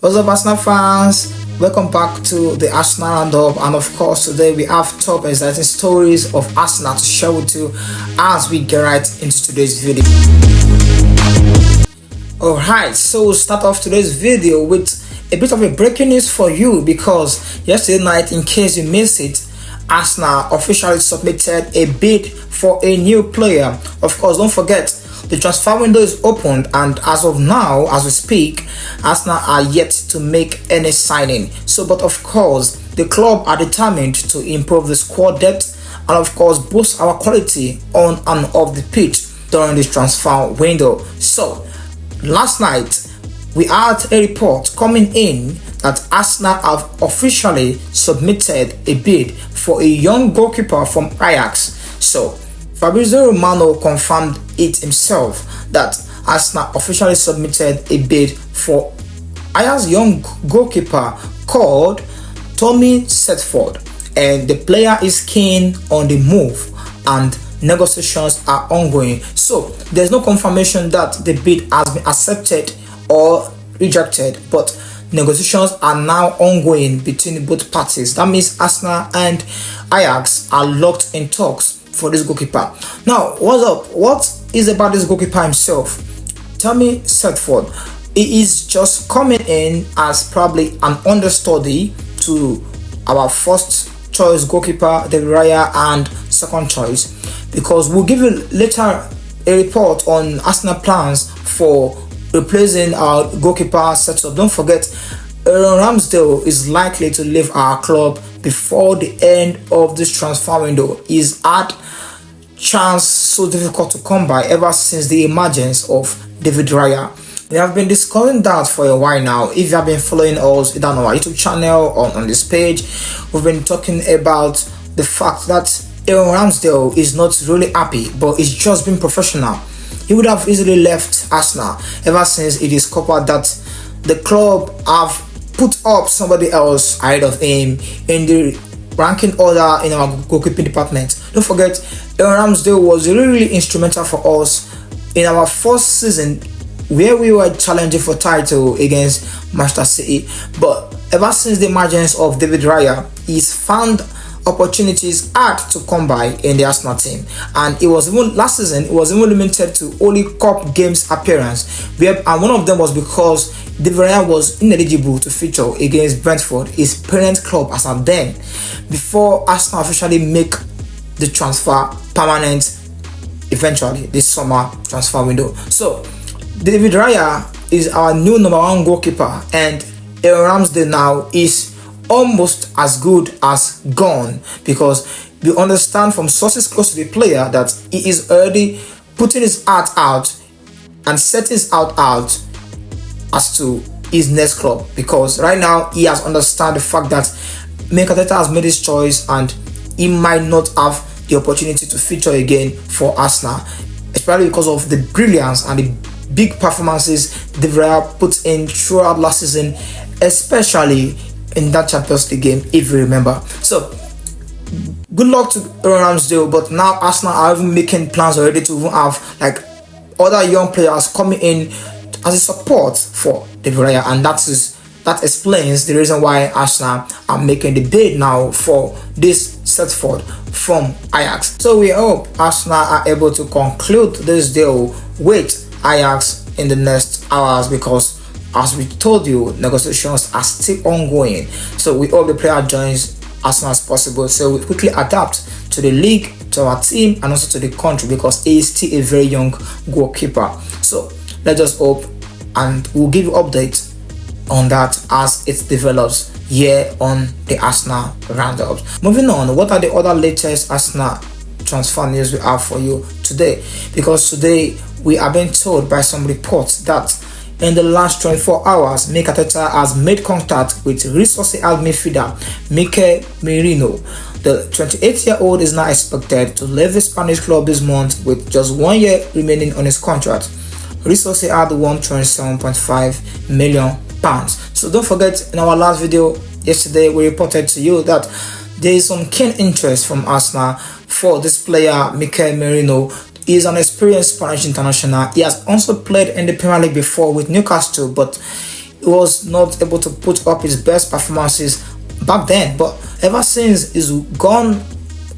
What's up, Arsenal fans? Welcome back to the Arsenal Roundup, and of course, today we have top exciting stories of Arsenal to share with you as we get right into today's video. Alright, so we'll start off today's video with a bit of a breaking news for you because yesterday night, in case you missed it, Arsenal officially submitted a bid for a new player. Of course, don't forget, the transfer window is opened, and as of now, as we speak, Arsenal are yet to make any signing. So, but of course, the club are determined to improve the squad depth and of course boost our quality on and off the pitch during this transfer window. So, last night we had a report coming in that Arsenal have officially submitted a bid for a young goalkeeper from Ajax. So, Fabrizio Romano confirmed it himself that Arsenal officially submitted a bid for Ajax's young goalkeeper called Tommy Setford, and the player is keen on the move and negotiations are ongoing. So there's no confirmation that the bid has been accepted or rejected, but negotiations are now ongoing between both parties. That means Arsenal and Ajax are locked in talks for this goalkeeper. Now, what's up? What is about this goalkeeper himself? Tommy Setford. He is just coming in as probably an understudy to our first choice goalkeeper, David Raya, and second choice, because we'll give you later a report on Arsenal plans for replacing our goalkeeper setup. Don't forget, Ramsdale is likely to leave our club before the end of this transfer window. He's had chance so difficult to come by ever since the emergence of David Raya. We have been discussing that for a while now. If you have been following us either on our YouTube channel or on this page, we've been talking about the fact that Ramsdale is not really happy, but he's just been professional. He would have easily left Arsenal ever since it is discovered that the club have put up somebody else ahead of him in the ranking order in our goalkeeping department. Don't forget, Ramsdale was really instrumental for us in our first season where we were challenging for title against Manchester City. But ever since the emergence of David Raya, he's found opportunities hard to come by in the Arsenal team, and it was even last season it was even limited to only cup games appearance, and one of them was because David Raya was ineligible to feature against Brentford, his parent club, as at then, before Arsenal officially make the transfer permanent eventually this summer transfer window. So David Raya is our new number one goalkeeper, and Ramsdale now is almost as good as gone, because we understand from sources close to the player that he is already putting his heart out and setting his heart out as to his next club, because right now he has understood the fact that Mikel Merino has made his choice and he might not have the opportunity to feature again for Arsenal, especially because of the brilliance and the big performances De Vrij put in throughout last season, especially in that Champions League game, if you remember. So good luck to Ramsdale, but now Arsenal are even making plans already to even have like other young players coming in as a support for David Raya, and that explains the reason why Arsenal are making the bid now for this Setford from Ajax. So we hope Arsenal are able to conclude this deal with Ajax in the next hours, because as we told you, negotiations are still ongoing. So we hope the player joins as soon as possible, so we quickly adapt to the league, to our team, and also to the country, because he is still a very young goalkeeper. So let's just hope, and we'll give you updates on that as it develops here on the Arsenal Roundups. Moving on, what are the other latest Arsenal transfer news we have for you today? Because today we are being told by some reports that in the last 24 hours, Mikel Merino has made contact with resource midfielder Mikel Merino. The 28-year-old is now expected to leave the Spanish club this month with just 1 year remaining on his contract. Resource had won £27.5 million. So don't forget, in our last video yesterday, we reported to you that there is some keen interest from Arsenal for this player Mikel Merino. He is an experienced Spanish international. He has also played in the Premier League before with Newcastle, but he was not able to put up his best performances back then, but ever since he's gone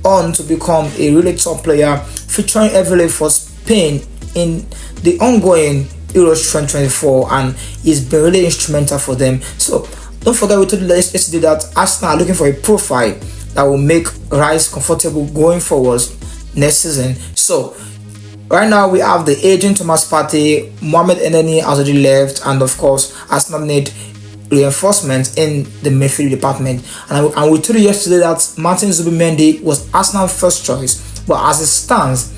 on to become a really top player, featuring heavily for Spain in the ongoing Euros 2024, and he's been really instrumental for them. So don't forget, we told you yesterday that Arsenal are looking for a profile that will make Rice comfortable going forwards next season. So right now we have the aging Thomas Partey, Mohamed Elneny has already left, and of course Arsenal need reinforcements in the midfield department. And we told you yesterday that Martin Zubimendi was Arsenal's first choice, but as it stands,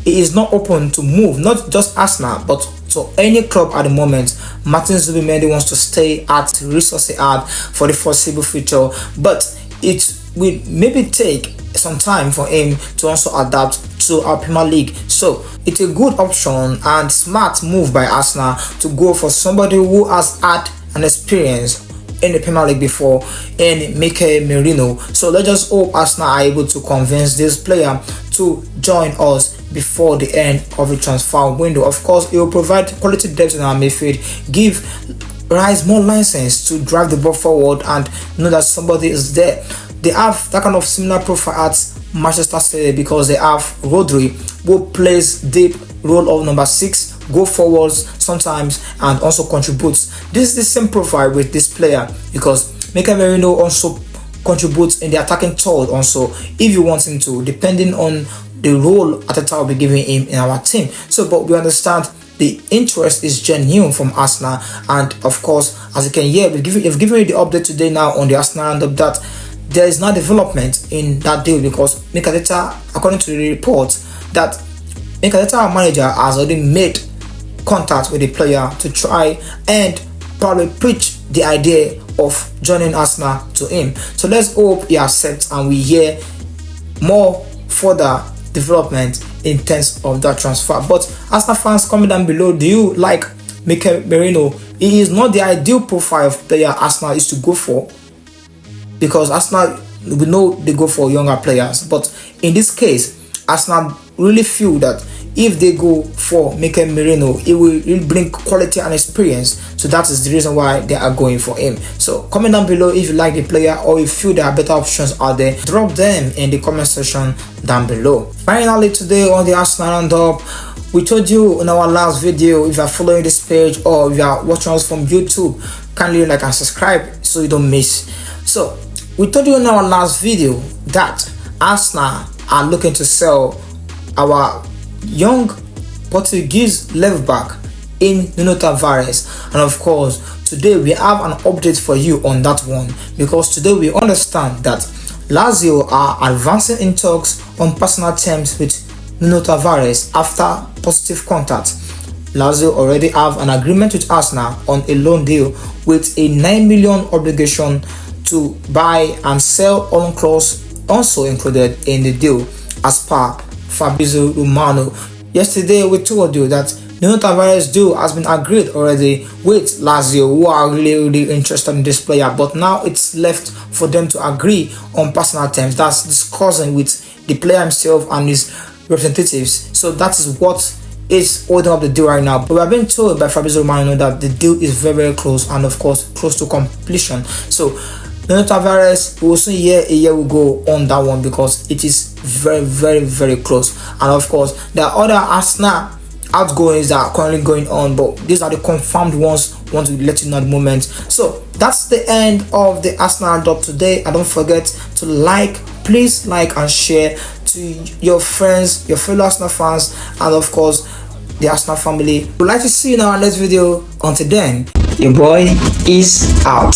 he is not open to move, not just Arsenal, but to any club at the moment. Martin Zubimendi wants to stay at Real Sociedad for the foreseeable future, but it will maybe take some time for him to also adapt to our Premier League. So it's a good option and smart move by Arsenal to go for somebody who has had an experience in the Premier League before, in Mikel Merino. So let's just hope Arsenal are able to convince this player to join us before the end of the transfer window. Of course, it will provide quality depth in our midfield, give Rice more license to drive the ball forward and know that somebody is there. They have that kind of similar profile at Manchester City because they have Rodri, who plays deep role of number 6, go forwards sometimes and also contributes. This is the same profile with this player because Mikel Merino also contributes in the attacking third also, if you want him to, depending on the role Arteta will be giving him in our team. So but we understand the interest is genuine from Arsenal, and of course, as you can hear, we've given you the update today now on the Arsenal Roundup that there is no development in that deal because Mikel Arteta, according to the report, that Mikel Arteta, our manager, has already made contact with the player to try and probably preach the idea of joining Arsenal to him. So let's hope he accepts and we hear more further development in terms of that transfer. But Arsenal fans, comment down below, do you like Mikel Merino? He is not the ideal profile of player Arsenal is to go for, because Arsenal, we know they go for younger players, but in this case Arsenal really feel that if they go for Mikel Merino, it will really bring quality and experience. So that is the reason why they are going for him. So comment down below if you like the player or if you feel there are better options out there. Drop them in the comment section down below. Finally, today on the Arsenal Roundup, we told you in our last video, if you are following this page or if you are watching us from YouTube, kindly like and subscribe so you don't miss. So we told you in our last video that Arsenal are looking to sell our young Portuguese left back in Nuno Tavares, and of course today we have an update for you on that one, because today we understand that Lazio are advancing in talks on personal terms with Nuno Tavares after positive contact. Lazio already have an agreement with Arsenal on a loan deal with a 9 million obligation to buy and sell on clause also included in the deal as per Fabrizio Romano. Yesterday we told you that Nuno Tavares deal has been agreed already with Lazio, who are really interested in this player, but now it's left for them to agree on personal terms. That's discussing with the player himself and his representatives. So that is what is holding up the deal right now. But we have been told by Fabrizio Romano that the deal is very, very close and of course close to completion. So Nuno Tavares, we will soon hear a year will go on that one because it is very, very, very close. And of course, there are other Arsenal outgoings that are currently going on, but these are the confirmed ones. I want to let you know at the moment. So that's the end of the Arsenal Roundup today. And don't forget to please like and share to your friends, your fellow Arsenal fans, and of course the Arsenal family. We'd like to see you in our next video. Until then, your boy is out.